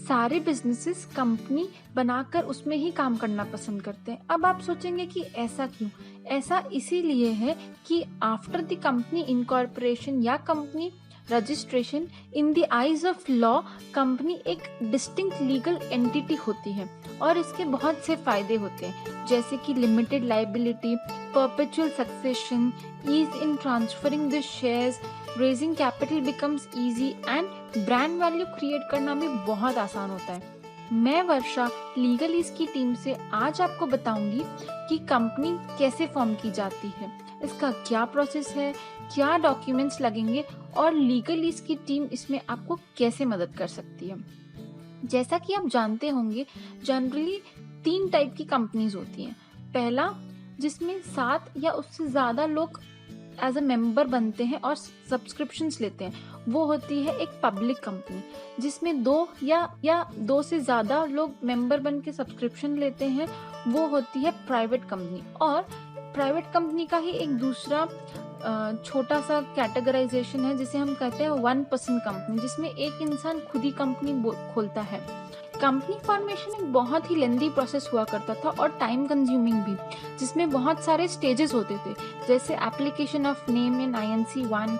सारे businesses company बनाकर उसमें ही काम करना पसंद करते हैं। अब आप सोचेंगे कि ऐसा क्यों? ऐसा इसीलिए है कि आफ्टर द कंपनी इनकॉर्पोरेशन या company registration, in the eyes of law company एक डिस्टिंक्ट लीगल एंटिटी होती है और इसके बहुत से फायदे होते हैं, जैसे कि limited liability, perpetual succession, ease in transferring the shares, raising capital becomes easy and brand value create करना भी बहुत आसान होता है। मैं वर्षा लीगल ईज की टीम से आज आपको बताऊंगी कि कंपनी कैसे फॉर्म की जाती है, इसका क्या प्रोसेस है, क्या डॉक्यूमेंट्स लगेंगे और लीगल ईज की टीम इसमें आपको कैसे मदद कर सकती है। जैसा कि आप जानते होंगे, जनरली 3 टाइप की कंपनीज होती हैं। पहला, जिसमें 7 या उससे ज्यादा लोग एज अ मेंबर बनते हैं और सब्सक्रिप्शंस लेते हैं, वो होती है एक पब्लिक कंपनी। जिसमें 2 या 2 से ज्यादा लोग मेंबर बन के सब्सक्रिप्शन लेते हैं, वो होती है प्राइवेट कंपनी। और प्राइवेट कंपनी का ही एक दूसरा छोटा सा कैटेगराइजेशन है जिसे हम कहते हैं 1% कंपनी, जिसमें एक इंसान खुद ही कंपनी खोलता है। कंपनी फॉर्मेशन एक बहुत ही लेंदी प्रोसेस हुआ करता था और टाइम कंज्यूमिंग भी, जिसमें बहुत सारे स्टेजेस होते थे, जैसे application of name in INC 1,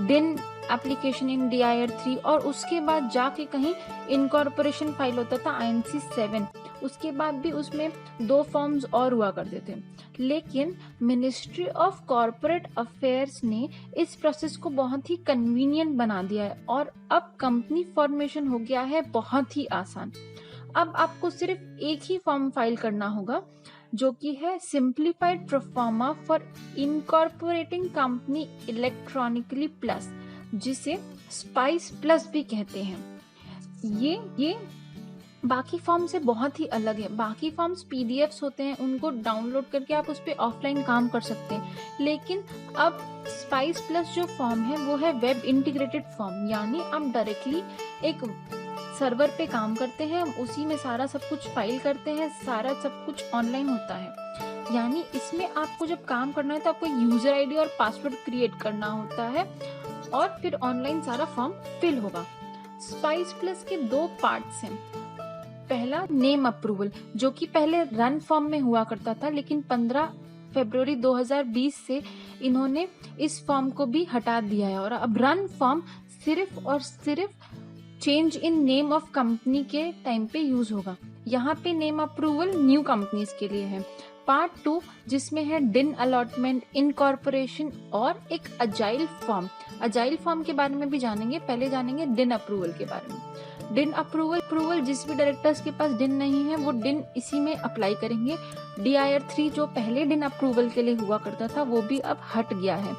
डिन एप्लीकेशन इन DIR 3 और उसके बाद जाके कहीं इनकॉर्पोरेशन फाइल होता था INC 7। उसके बाद भी उसमें 2 फॉर्म्स और हुआ करते थे। लेकिन मिनिस्ट्री ऑफ कॉर्पोरेट अफेयर्स ने इस प्रोसेस को बहुत ही कन्वीनियंट बना दिया है और अब कंपनी फॉर्मेशन हो गया है बहुत ही आसान। अब आपको सिर्फ एक ही फॉर्म फाइल करना होगा, जो कि है simplified proforma for incorporating company electronically plus, जिसे स्पाइस प्लस भी कहते हैं। ये बाकी फॉर्म से बहुत ही अलग है। बाकी फॉर्म्स PDFs होते हैं, उनको डाउनलोड करके आप उस पर ऑफलाइन काम कर सकते हैं, लेकिन अब स्पाइस प्लस जो फॉर्म है वो है वेब इंटीग्रेटेड फॉर्म, यानी आप डायरेक्टली एक सर्वर पे काम करते हैं, उसी में सारा सब कुछ फाइल करते हैं, सारा सब कुछ ऑनलाइन होता है। यानी इसमें आपको जब काम करना है तो आपको यूजर ID और पासवर्ड क्रिएट करना होता है और फिर ऑनलाइन सारा फॉर्म फिल होगा। स्पाइस प्लस के 2 पार्ट्स हैं। पहला, नेम अप्रूवल, जो कि पहले रन फॉर्म में हुआ करता था, लेकिन 15 फरवरी 2020 से इन्होंने इस फॉर्म को भी हटा दिया है और अब रन फॉर्म सिर्फ और सिर्फ change in name of company के टाइम पे यूज होगा। यहाँ पे नेम अप्रूवल न्यू कंपनीज के लिए है। पार्ट 2, जिसमें है डिन अलॉटमेंट, इनकॉर्पोरेशन और एक अजाइल फॉर्म। अजाइल फॉर्म के बारे में भी जानेंगे, पहले जानेंगे डिन अप्रूवल के बारे में। डिन अप्रूवल जिस भी डायरेक्टर्स के पास डिन नहीं है वो डिन इसी में अप्लाई करेंगे। DIR 3 जो पहले डिन अप्रूवल के लिए हुआ करता था वो भी अब हट गया है।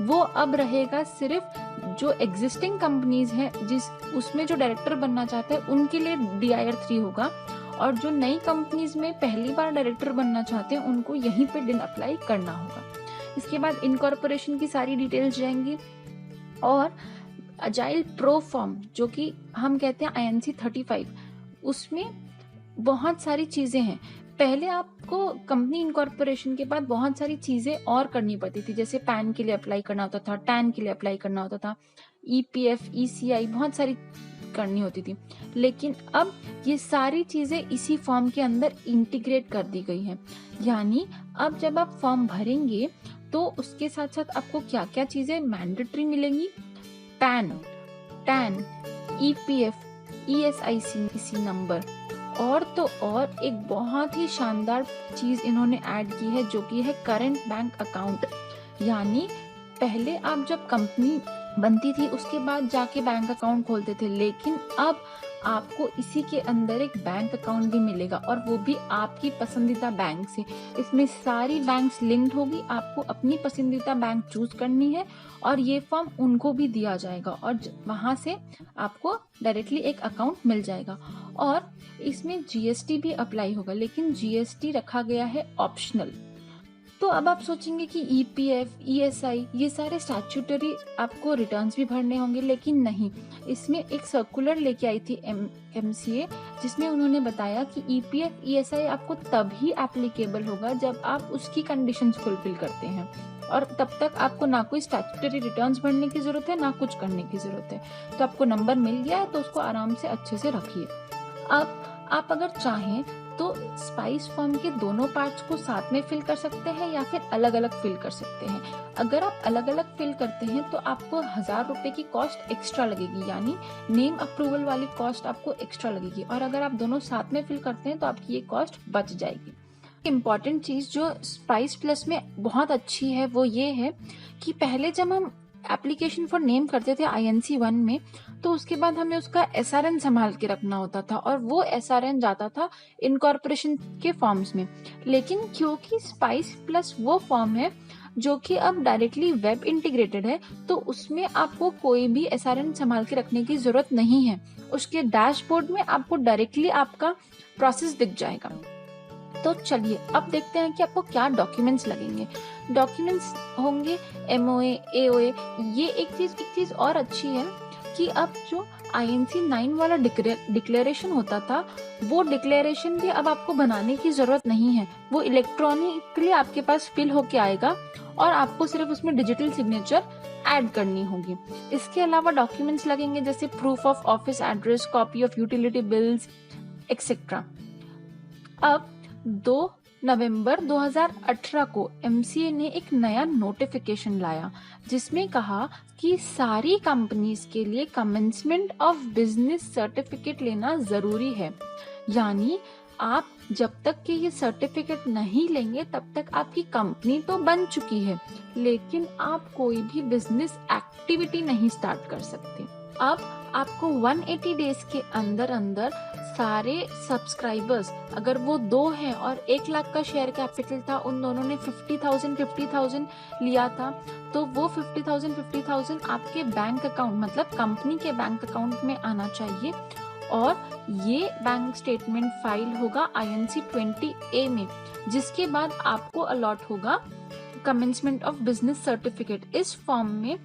वो अब रहेगा सिर्फ जो एग्जिस्टिंग कंपनीज हैं उसमें जो डायरेक्टर बनना चाहते हैं उनके लिए DIR 3 होगा, और जो नई कंपनीज में पहली बार डायरेक्टर बनना चाहते हैं उनको यहीं पे डिन अप्लाई करना होगा। इसके बाद इनकॉर्पोरेशन की सारी डिटेल्स जाएंगी और अजाइल प्रो फॉर्म, जो कि हम कहते हैं INC 35, उसमें बहुत सारी चीजें हैं। पहले आपको कंपनी इनकॉर्पोरेशन के बाद बहुत सारी चीजें और करनी पड़ती थी, जैसे पैन के लिए अप्लाई करना होता था, टैन के लिए अप्लाई करना होता था, EPF, ECI, बहुत सारी करनी होती थी। लेकिन अब ये सारी चीजें इसी फॉर्म के अंदर इंटीग्रेट कर दी गई हैं। यानी अब जब आप फॉर्म भरेंगे तो उसके साथ साथ आपको क्या क्या चीजें मैंडेटरी मिलेंगी? Pan, tan, EPF, ESIC number, और तो और एक बहुत ही शानदार चीज इन्होंने ऐड की है, जो कि है करंट बैंक अकाउंट। यानी पहले आप जब कंपनी बनती थी उसके बाद जाके बैंक अकाउंट खोलते थे, लेकिन अब आपको इसी के अंदर एक बैंक अकाउंट भी मिलेगा और वो भी आपकी पसंदीदा बैंक से। इसमें सारी बैंक्स लिंक्ड होगी, आपको अपनी पसंदीदा बैंक चूज करनी है और ये फॉर्म उनको भी दिया जाएगा और वहां से आपको डायरेक्टली एक अकाउंट मिल जाएगा। और इसमें GST भी अप्लाई होगा, लेकिन GST रखा गया है ऑप्शनल। तो अब आप सोचेंगे कि EPF, ESI ये सारे स्टैट्यूटरी आपको रिटर्न्स भी भरने होंगे, लेकिन नहीं। इसमें एक सर्कुलर लेके आई थी MCA, जिसमें उन्होंने बताया कि EPF, ESI आपको तभी एप्लीकेबल होगा जब आप उसकी कंडीशंस फुलफिल करते हैं और तब तक आपको ना कोई स्टैट्यूटरी रिटर्न्स भरने की ज़रूरत है, ना कुछ करने की ज़रूरत है। तो आपको नंबर मिल गया है तो उसको आराम से अच्छे से रखिए। अब आप अगर चाहें तो स्पाइस फॉर्म के दोनों पार्ट्स को साथ में फिल कर सकते हैं या फिर अलग अलग फिल कर सकते हैं। अगर आप अलग अलग फिल करते हैं तो आपको 1000 रुपये की कॉस्ट एक्स्ट्रा लगेगी, यानी नेम अप्रूवल वाली कॉस्ट आपको एक्स्ट्रा लगेगी। और अगर आप दोनों साथ में फिल करते हैं तो आपकी ये कॉस्ट बच जाएगी। इम्पॉर्टेंट चीज़ जो स्पाइस प्लस में बहुत अच्छी है वो ये है कि पहले जब हम एप्लीकेशन फॉर नेम करते थे INC 1 में, तो उसके बाद हमें उसका SRN संभाल के रखना होता था और वो SRN जाता था इनकॉर्पोरेशन के फॉर्म्स में। लेकिन क्योंकि स्पाइस प्लस वो फॉर्म है जो कि अब डायरेक्टली वेब इंटीग्रेटेड है, तो उसमें आपको कोई भी SRN संभाल के रखने की जरूरत नहीं है। उसके डैशबोर्ड में आपको डायरेक्टली आपका प्रोसेस दिख जाएगा। तो चलिए अब देखते हैं कि आपको क्या डॉक्यूमेंट्स लगेंगे। डॉक्यूमेंट्स होंगे MOA, AOA। ये एक चीज और अच्छी है कि अब जो INC 9 वाला डिक्लेरेशन होता था, वो डिक्लेरेशन भी अब आपको बनाने की जरूरत नहीं है। वो इलेक्ट्रॉनिकली आपके पास फिल होके आएगा और आपको सिर्फ उसमें डिजिटल सिग्नेचर ऐड करनी होगी। इसके अलावा डॉक्यूमेंट्स लगेंगे जैसे proof of office address, copy of utility bills etcetera. अब 2 नवंबर 2018 को MCA ने एक नया नोटिफिकेशन लाया जिसमें कहा कि सारी कंपनीज के लिए कमेंसमेंट ऑफ बिजनेस सर्टिफिकेट लेना जरूरी है। यानी आप जब तक कि ये सर्टिफिकेट नहीं लेंगे तब तक आपकी कंपनी तो बन चुकी है, लेकिन आप कोई भी बिजनेस एक्टिविटी नहीं स्टार्ट कर सकते। अब आपको 180 डेज के अंदर अंदर सारे सब्सक्राइबर्स, अगर वो 2 हैं और 1 लाख का शेयर कैपिटल था, उन दोनों ने 50,000 लिया था, तो वो 50,000 आपके बैंक अकाउंट मतलब कंपनी के बैंक अकाउंट में आना चाहिए। और ये बैंक स्टेटमेंट फाइल होगा INC 20A में, जिसके बाद आपको अलॉट होगा कमेंसमेंट ऑफ बिजनेस सर्टिफिकेट। इस फॉर्म में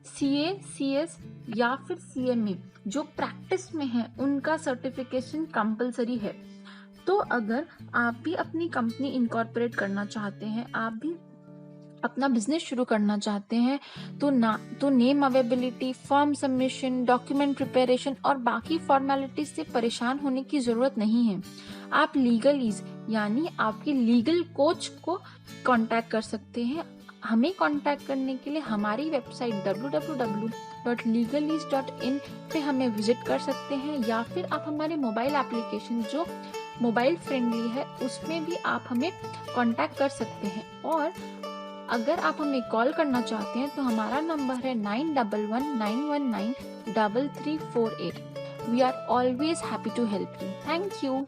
CA, CS या फिर CMA जो प्रैक्टिस में है उनका सर्टिफिकेशन कंपलसरी है। तो अगर आप भी अपनी कंपनी इनकॉर्पोरेट करना चाहते हैं, आप भी अपना बिजनेस शुरू करना चाहते हैं, तो name availability, form submission, document preparation और बाकी फॉर्मेलिटीज से परेशान होने की जरूरत नहीं है। आप लीगलीज यानी आपके लीगल कोच को कांटेक्ट कर सकते हैं। हमें कांटेक्ट करने के लिए हमारी वेबसाइट www.legalease.in पे हमें विजिट कर सकते हैं, या फिर आप हमारे मोबाइल एप्लीकेशन जो मोबाइल फ्रेंडली है उसमें भी आप हमें कांटेक्ट कर सकते हैं। और अगर आप हमें कॉल करना चाहते हैं तो हमारा नंबर है 9119193348। We are always happy to help you. Thank you.